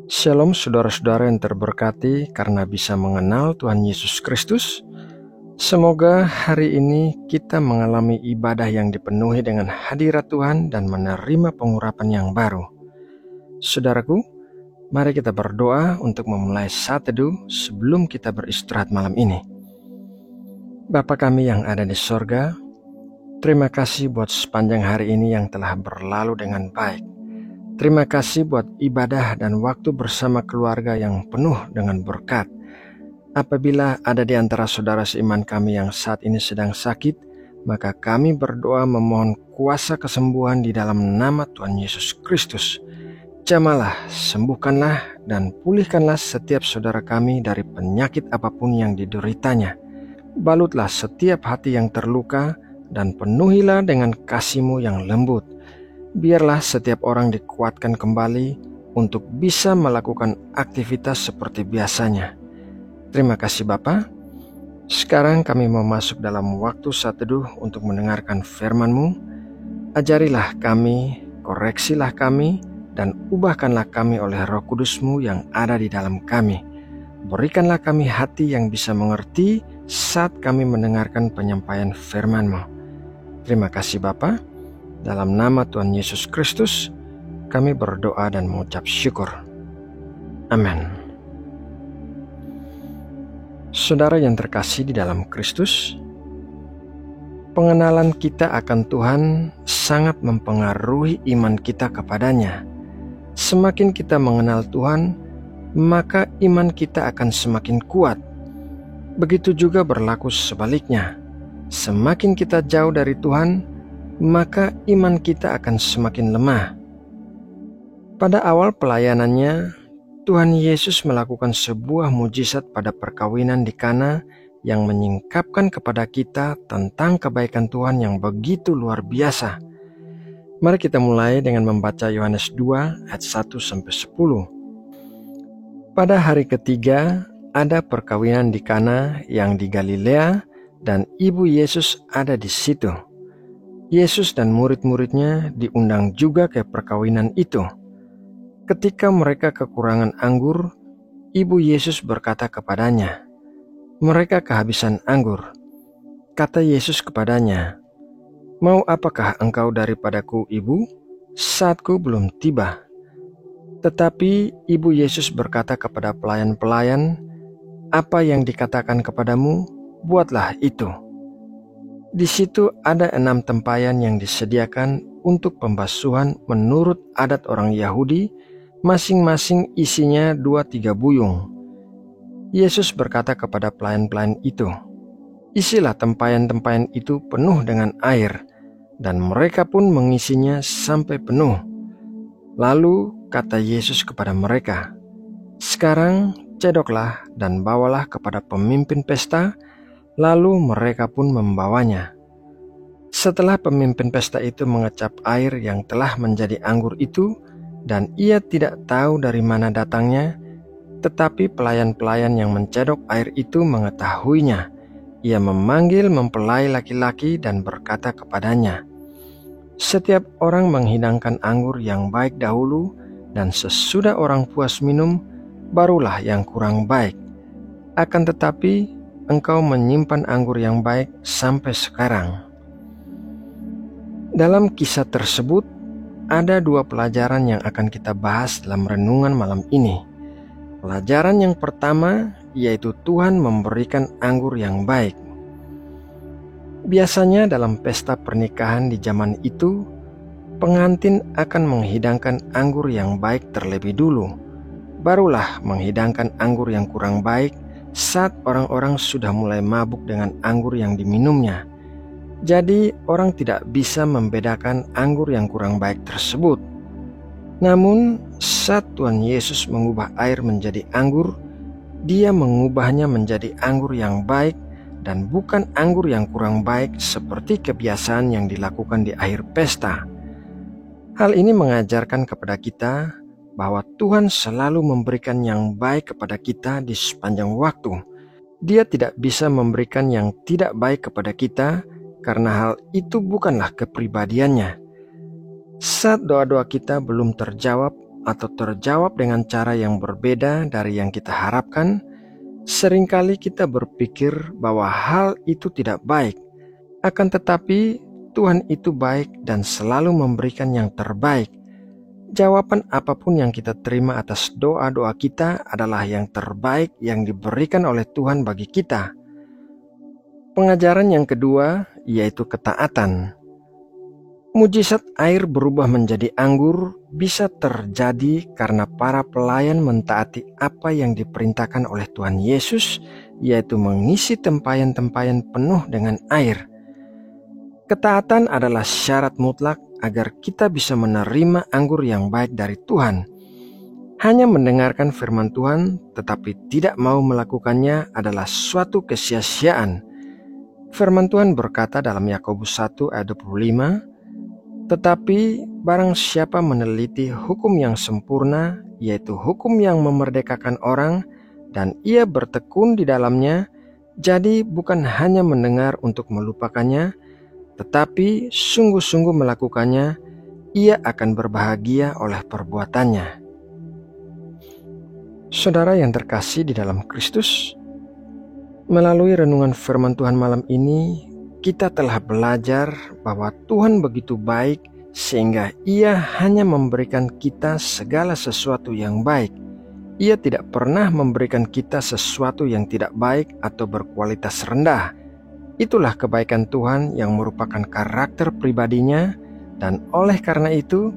Shalom saudara-saudara yang terberkati karena bisa mengenal Tuhan Yesus Kristus. Semoga hari ini kita mengalami ibadah yang dipenuhi dengan hadirat Tuhan dan menerima pengurapan yang baru. Saudaraku, mari kita berdoa untuk memulai saat teduh sebelum kita beristirahat malam ini. Bapa kami yang ada di sorga, terima kasih buat sepanjang hari ini yang telah berlalu dengan baik. Terima kasih buat ibadah dan waktu bersama keluarga yang penuh dengan berkat. Apabila ada di antara saudara seiman kami yang saat ini sedang sakit, maka kami berdoa memohon kuasa kesembuhan di dalam nama Tuhan Yesus Kristus. Jamalah, sembuhkanlah dan pulihkanlah setiap saudara kami dari penyakit apapun yang dideritanya. Balutlah setiap hati yang terluka dan penuhilah dengan kasih-Mu yang lembut. Biarlah setiap orang dikuatkan kembali untuk bisa melakukan aktivitas seperti biasanya. Terima kasih Bapa. Sekarang kami mau masuk dalam waktu saat teduh untuk mendengarkan firman-Mu. Ajarilah kami, koreksilah kami, dan ubahkanlah kami oleh Roh Kudus-Mu yang ada di dalam kami. Berikanlah kami hati yang bisa mengerti saat kami mendengarkan penyampaian firman-Mu. Terima kasih Bapa. Dalam nama Tuhan Yesus Kristus, kami berdoa dan mengucap syukur. Amin. Saudara yang terkasih di dalam Kristus, pengenalan kita akan Tuhan sangat mempengaruhi iman kita kepadanya. Semakin kita mengenal Tuhan, maka iman kita akan semakin kuat. Begitu juga berlaku sebaliknya. Semakin kita jauh dari Tuhan, maka iman kita akan semakin lemah. Pada awal pelayanannya, Tuhan Yesus melakukan sebuah mujizat pada perkawinan di Kana yang menyingkapkan kepada kita tentang kebaikan Tuhan yang begitu luar biasa. Mari kita mulai dengan membaca Yohanes 2 ayat 1-10. Pada hari ketiga, ada perkawinan di Kana yang di Galilea dan ibu Yesus ada di situ. Yesus dan murid-muridnya diundang juga ke perkawinan itu. Ketika mereka kekurangan anggur, ibu Yesus berkata kepadanya, "Mereka kehabisan anggur." Kata Yesus kepadanya, "Mau apakah engkau daripadaku, ibu? Saatku belum tiba." Tetapi ibu Yesus berkata kepada pelayan-pelayan, "Apa yang dikatakan kepadamu, buatlah itu." Di situ ada 6 tempayan yang disediakan untuk pembasuhan menurut adat orang Yahudi, masing-masing isinya 2-3 buyung. Yesus berkata kepada pelayan-pelayan itu, "Isilah tempayan-tempayan itu penuh dengan air," dan mereka pun mengisinya sampai penuh. Lalu kata Yesus kepada mereka, "Sekarang cedoklah dan bawalah kepada pemimpin pesta." Lalu mereka pun membawanya. Setelah pemimpin pesta itu mengecap air yang telah menjadi anggur itu, dan ia tidak tahu dari mana datangnya, tetapi pelayan-pelayan yang mencedok air itu mengetahuinya. Ia memanggil mempelai laki-laki dan berkata kepadanya, "Setiap orang menghidangkan anggur yang baik dahulu, dan sesudah orang puas minum, barulah yang kurang baik. Akan tetapi engkau menyimpan anggur yang baik sampai sekarang." Dalam kisah tersebut, ada 2 pelajaran yang akan kita bahas dalam renungan malam ini. Pelajaran yang pertama, yaitu Tuhan memberikan anggur yang baik. Biasanya dalam pesta pernikahan di zaman itu, pengantin akan menghidangkan anggur yang baik terlebih dulu, barulah menghidangkan anggur yang kurang baik saat orang-orang sudah mulai mabuk dengan anggur yang diminumnya. Jadi orang tidak bisa membedakan anggur yang kurang baik tersebut. Namun saat Tuhan Yesus mengubah air menjadi anggur, Dia mengubahnya menjadi anggur yang baik dan bukan anggur yang kurang baik seperti kebiasaan yang dilakukan di akhir pesta. Hal ini mengajarkan kepada kita bahwa Tuhan selalu memberikan yang baik kepada kita di sepanjang waktu. Dia tidak bisa memberikan yang tidak baik kepada kita karena hal itu bukanlah kepribadiannya. Saat doa-doa kita belum terjawab atau terjawab dengan cara yang berbeda dari yang kita harapkan, seringkali kita berpikir bahwa hal itu tidak baik. Akan tetapi, Tuhan itu baik dan selalu memberikan yang terbaik. Jawaban apapun yang kita terima atas doa-doa kita adalah yang terbaik yang diberikan oleh Tuhan bagi kita. Pengajaran yang kedua yaitu ketaatan. Mujizat air berubah menjadi anggur bisa terjadi karena para pelayan mentaati apa yang diperintahkan oleh Tuhan Yesus, yaitu mengisi tempayan-tempayan penuh dengan air. Ketaatan adalah syarat mutlak agar kita bisa menerima anggur yang baik dari Tuhan. Hanya mendengarkan firman Tuhan tetapi tidak mau melakukannya adalah suatu kesia-siaan. Firman Tuhan berkata dalam Yakobus 1 ayat 25, "Tetapi barang siapa meneliti hukum yang sempurna, yaitu hukum yang memerdekakan orang, dan ia bertekun di dalamnya, jadi bukan hanya mendengar untuk melupakannya, tetapi sungguh-sungguh melakukannya, ia akan berbahagia oleh perbuatannya." Saudara yang terkasih di dalam Kristus, melalui renungan firman Tuhan malam ini, kita telah belajar bahwa Tuhan begitu baik sehingga Ia hanya memberikan kita segala sesuatu yang baik. Ia tidak pernah memberikan kita sesuatu yang tidak baik atau berkualitas rendah. Itulah kebaikan Tuhan yang merupakan karakter pribadinya, dan oleh karena itu,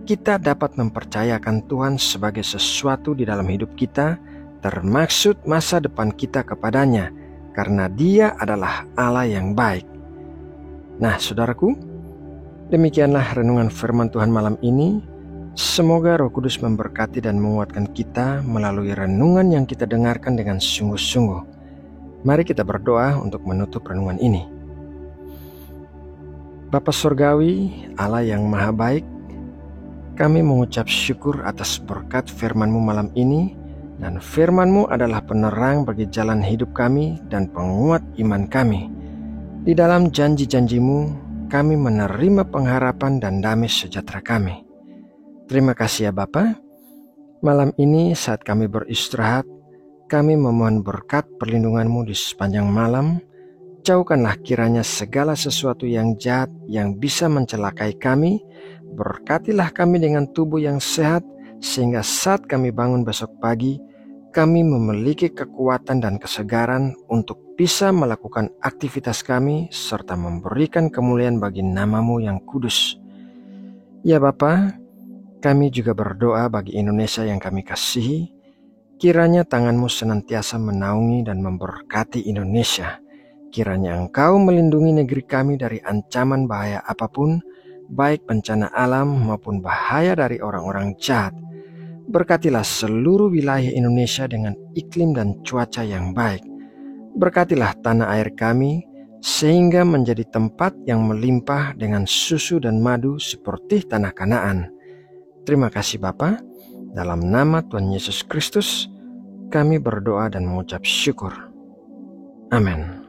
kita dapat mempercayakan Tuhan sebagai sesuatu di dalam hidup kita, termaksud masa depan kita kepadanya, karena Dia adalah Allah yang baik. Nah, saudaraku, demikianlah renungan firman Tuhan malam ini. Semoga Roh Kudus memberkati dan menguatkan kita melalui renungan yang kita dengarkan dengan sungguh-sungguh. Mari kita berdoa untuk menutup renungan ini. Bapa Surgawi, Allah yang Maha Baik, kami mengucap syukur atas berkat firman-Mu malam ini, dan firman-Mu adalah penerang bagi jalan hidup kami dan penguat iman kami. Di dalam janji-janji-Mu, kami menerima pengharapan dan damai sejahtera kami. Terima kasih ya Bapa. Malam ini saat kami beristirahat, kami memohon berkat perlindungan-Mu di sepanjang malam. Jauhkanlah kiranya segala sesuatu yang jahat yang bisa mencelakai kami. Berkatilah kami dengan tubuh yang sehat, sehingga saat kami bangun besok pagi, kami memiliki kekuatan dan kesegaran untuk bisa melakukan aktivitas kami, serta memberikan kemuliaan bagi nama-Mu yang kudus. Ya Bapa, kami juga berdoa bagi Indonesia yang kami kasihi. Kiranya tangan-Mu senantiasa menaungi dan memberkati Indonesia. Kiranya Engkau melindungi negeri kami dari ancaman bahaya apapun, baik bencana alam maupun bahaya dari orang-orang jahat. Berkatilah seluruh wilayah Indonesia dengan iklim dan cuaca yang baik. Berkatilah tanah air kami, sehingga menjadi tempat yang melimpah dengan susu dan madu seperti tanah Kanaan. Terima kasih Bapa. Dalam nama Tuhan Yesus Kristus, kami berdoa dan mengucap syukur. Amin.